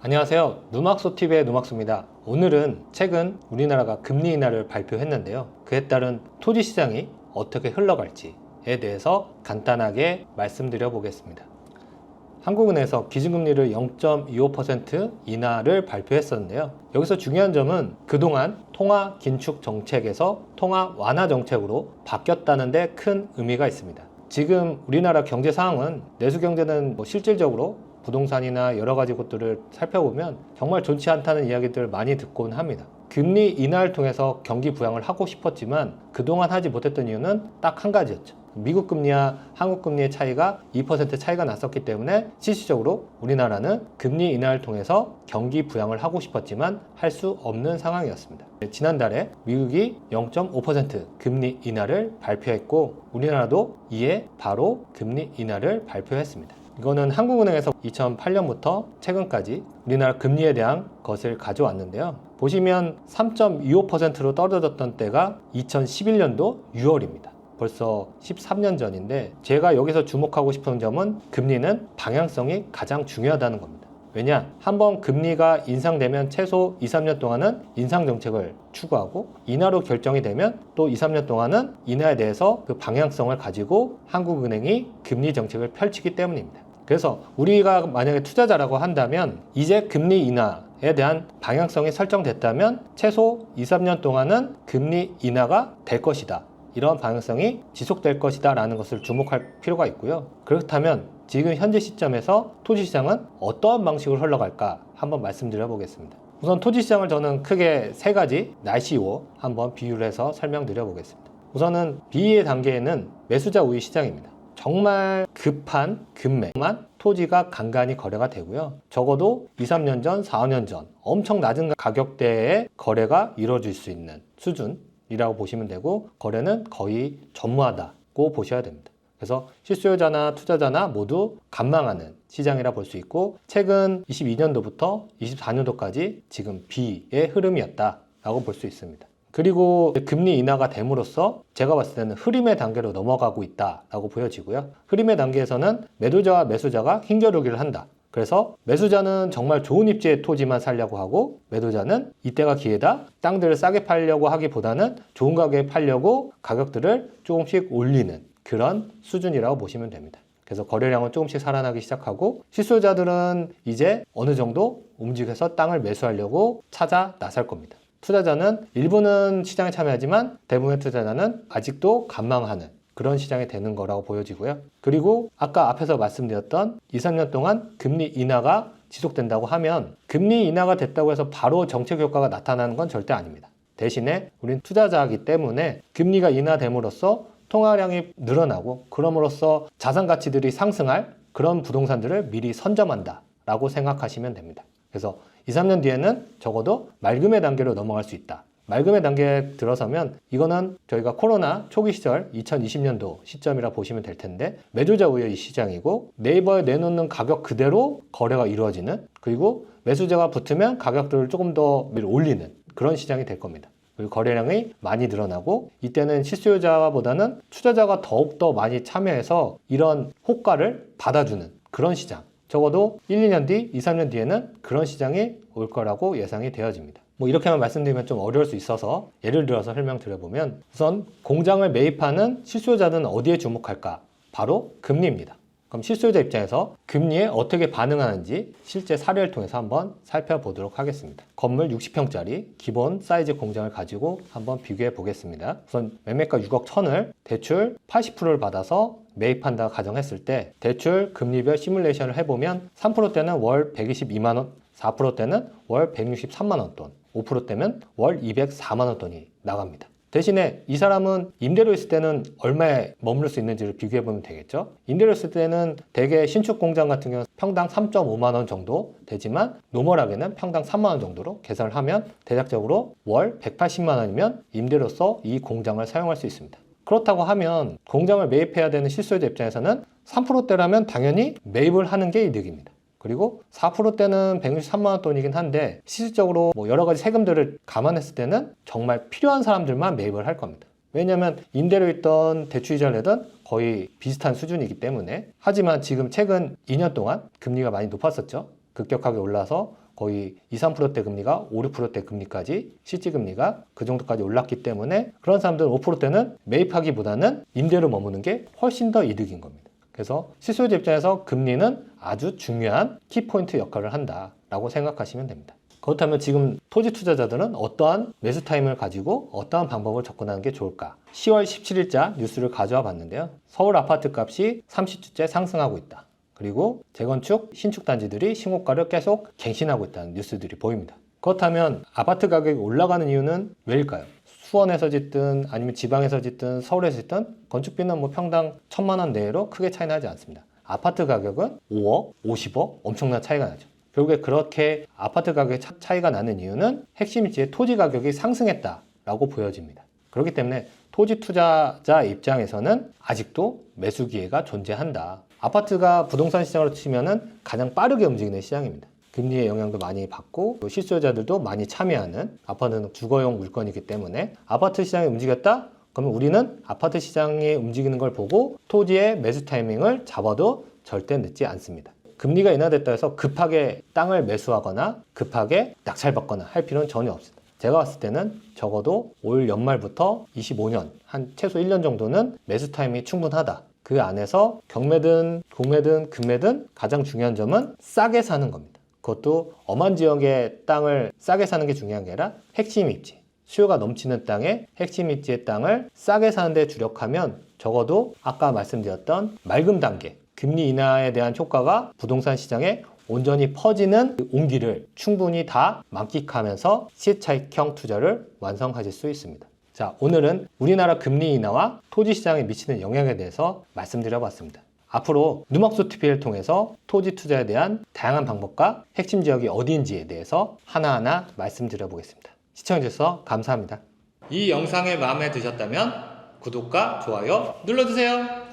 안녕하세요. 누막소TV의 누막소입니다. 오늘은 최근 우리나라가 금리 인하를 발표했는데요. 그에 따른 토지 시장이 어떻게 흘러갈지에 대해서 간단하게 말씀드려 보겠습니다. 한국은행에서 기준금리를 0.25% 인하를 발표했었는데요. 여기서 중요한 점은 그동안 통화 긴축 정책에서 통화 완화 정책으로 바뀌었다는 데 큰 의미가 있습니다. 지금 우리나라 경제 상황은 내수 경제는 실질적으로 부동산이나 여러 가지 것들을 살펴보면 정말 좋지 않다는 이야기들을 많이 듣곤 합니다. 금리 인하를 통해서 경기 부양을 하고 싶었지만 그동안 하지 못했던 이유는 딱 한 가지였죠. 미국 금리와 한국 금리의 차이가 2% 차이가 났었기 때문에 실질적으로 우리나라는 금리 인하를 통해서 경기 부양을 하고 싶었지만 할 수 없는 상황이었습니다. 지난달에 미국이 0.5% 금리 인하를 발표했고 우리나라도 이에 바로 금리 인하를 발표했습니다. 이거는 한국은행에서 2008년부터 최근까지 우리나라 금리에 대한 것을 가져왔는데요. 보시면 3.25%로 떨어졌던 때가 2011년도 6월입니다. 벌써 13년 전인데 제가 여기서 주목하고 싶은 점은 금리는 방향성이 가장 중요하다는 겁니다. 왜냐? 한번 금리가 인상되면 최소 2, 3년 동안은 인상 정책을 추구하고 인하로 결정이 되면 또 2, 3년 동안은 인하에 대해서 그 방향성을 가지고 한국은행이 금리 정책을 펼치기 때문입니다. 그래서 우리가 만약에 투자자라고 한다면 이제 금리 인하에 대한 방향성이 설정됐다면 최소 2, 3년 동안은 금리 인하가 될 것이다. 이런 방향성이 지속될 것이다 라는 것을 주목할 필요가 있고요. 그렇다면 지금 현재 시점에서 토지시장은 어떠한 방식으로 흘러갈까 한번 말씀드려 보겠습니다. 우선 토지시장을 저는 크게 세 가지 날씨로 한번 비유를 해서 설명드려 보겠습니다. 우선은 비의 단계에는 매수자 우위 시장입니다. 정말 급한 급매만 토지가 간간히 거래가 되고요. 적어도 2, 3년 전, 4, 5년 전 엄청 낮은 가격대에 거래가 이루어질 수 있는 수준이라고 보시면 되고 거래는 거의 전무하다고 보셔야 됩니다. 그래서 실수요자나 투자자나 모두 관망하는 시장이라 볼 수 있고 최근 22년도부터 24년도까지 지금 B의 흐름이었다라고 볼 수 있습니다. 그리고 금리 인하가 됨으로써 제가 봤을 때는 흐림의 단계로 넘어가고 있다라고 보여지고요. 흐림의 단계에서는 매도자와 매수자가 힘겨루기를 한다. 그래서 매수자는 정말 좋은 입지의 토지만 살려고 하고 매도자는 이때가 기회다. 땅들을 싸게 팔려고 하기보다는 좋은 가격에 팔려고 가격들을 조금씩 올리는 그런 수준이라고 보시면 됩니다. 그래서 거래량은 조금씩 살아나기 시작하고 실수요자들은 이제 어느 정도 움직여서 땅을 매수하려고 찾아 나설 겁니다. 투자자는 일부는 시장에 참여하지만 대부분의 투자자는 아직도 관망하는 그런 시장이 되는 거라고 보여지고요. 그리고 아까 앞에서 말씀드렸던 2, 3년 동안 금리 인하가 지속된다고 하면 금리 인하가 됐다고 해서 바로 정책 효과가 나타나는 건 절대 아닙니다. 대신에 우린 투자자이기 때문에 금리가 인하됨으로써 통화량이 늘어나고 그럼으로써 자산 가치들이 상승할 그런 부동산들을 미리 선점한다 라고 생각하시면 됩니다. 그래서 2, 3년 뒤에는 적어도 말금의 단계로 넘어갈 수 있다. 말금의 단계에 들어서면 이거는 저희가 코로나 초기 시절 2020년도 시점이라 보시면 될 텐데 매도자 우위의 시장이고 네이버에 내놓는 가격 그대로 거래가 이루어지는 그리고 매수자가 붙으면 가격들을 조금 더 올리는 그런 시장이 될 겁니다. 그리고 거래량이 많이 늘어나고 이때는 실수요자보다는 투자자가 더욱더 많이 참여해서 이런 호가를 받아주는 그런 시장 적어도 1, 2년 뒤, 2, 3년 뒤에는 그런 시장이 올 거라고 예상이 되어집니다. 이렇게만 말씀드리면 좀 어려울 수 있어서 예를 들어서 설명드려보면 우선 공장을 매입하는 실수요자는 어디에 주목할까? 바로 금리입니다. 그럼 실수요자 입장에서 금리에 어떻게 반응하는지 실제 사례를 통해서 한번 살펴보도록 하겠습니다. 건물 60평짜리 기본 사이즈 공장을 가지고 한번 비교해 보겠습니다. 우선 매매가 6억 1천을 대출 80%를 받아서 매입한다 가정했을 때 대출 금리별 시뮬레이션을 해보면 3%대는 월 122만원, 4%대는 월 163만원 돈, 5%대면 월 204만원 돈이 나갑니다. 대신에 이 사람은 임대료 있을 때는 얼마에 머무를 수 있는지를 비교해보면 되겠죠. 임대료 있을 때는 대개 신축 공장 같은 경우는 평당 3.5만원 정도 되지만 노멀하게는 평당 3만원 정도로 계산을 하면 대략적으로 월 180만원이면 임대료로서 이 공장을 사용할 수 있습니다. 그렇다고 하면 공장을 매입해야 되는 실수요자 입장에서는 3%대라면 당연히 매입을 하는 게 이득입니다. 그리고 4%대는 163만원 돈이긴 한데 실질적으로 여러 가지 세금들을 감안했을 때는 정말 필요한 사람들만 매입을 할 겁니다. 왜냐하면 임대료 있던 대출이자를 내던 거의 비슷한 수준이기 때문에. 하지만 지금 최근 2년 동안 금리가 많이 높았었죠. 급격하게 올라서 거의 2, 3%대 금리가 5, 6%대 금리까지 실질 금리가 그 정도까지 올랐기 때문에 그런 사람들은 5%대는 매입하기보다는 임대로 머무는 게 훨씬 더 이득인 겁니다. 그래서 실소유자 입장에서 금리는 아주 중요한 키포인트 역할을 한다라고 생각하시면 됩니다. 그렇다면 지금 토지 투자자들은 어떠한 매수 타임을 가지고 어떠한 방법을 접근하는 게 좋을까? 10월 17일자 뉴스를 가져와 봤는데요. 서울 아파트 값이 30주째 상승하고 있다. 그리고 재건축, 신축 단지들이 신고가를 계속 갱신하고 있다는 뉴스들이 보입니다. 그렇다면 아파트 가격이 올라가는 이유는 왜일까요? 수원에서 짓든 아니면 지방에서 짓든 서울에서 짓든 건축비는 뭐 평당 1,000만 원 내외로 크게 차이 나지 않습니다. 아파트 가격은 5억, 50억 엄청난 차이가 나죠. 결국에 그렇게 아파트 가격의 차이가 나는 이유는 핵심지의 토지 가격이 상승했다라고 보여집니다. 그렇기 때문에 토지 투자자 입장에서는 아직도 매수 기회가 존재한다. 아파트가 부동산 시장으로 치면은 가장 빠르게 움직이는 시장입니다. 금리의 영향도 많이 받고 실수요자들도 많이 참여하는, 아파트는 주거용 물건이기 때문에 아파트 시장이 움직였다? 그러면 우리는 아파트 시장이 움직이는 걸 보고 토지의 매수 타이밍을 잡아도 절대 늦지 않습니다. 금리가 인하됐다 해서 급하게 땅을 매수하거나 급하게 낙찰받거나 할 필요는 전혀 없습니다. 제가 봤을 때는 적어도 올 연말부터 25년, 한 최소 1년 정도는 매수 타이밍이 충분하다. 그 안에서 경매든 공매든 금매든 가장 중요한 점은 싸게 사는 겁니다. 그것도 엄한 지역의 땅을 싸게 사는 게 중요한 게 아니라 핵심 입지, 수요가 넘치는 땅에 핵심 입지의 땅을 싸게 사는 데 주력하면 적어도 아까 말씀드렸던 맑음 단계, 금리 인하에 대한 효과가 부동산 시장에 온전히 퍼지는 온기를 충분히 다 만끽하면서 시차익형 투자를 완성하실 수 있습니다. 자, 오늘은 우리나라 금리 인하와 토지 시장에 미치는 영향에 대해서 말씀드려봤습니다. 앞으로 누막소TV를 통해서 토지 투자에 대한 다양한 방법과 핵심 지역이 어디인지에 대해서 하나하나 말씀드려보겠습니다. 시청해주셔서 감사합니다. 이 영상이 마음에 드셨다면 구독과 좋아요 눌러주세요.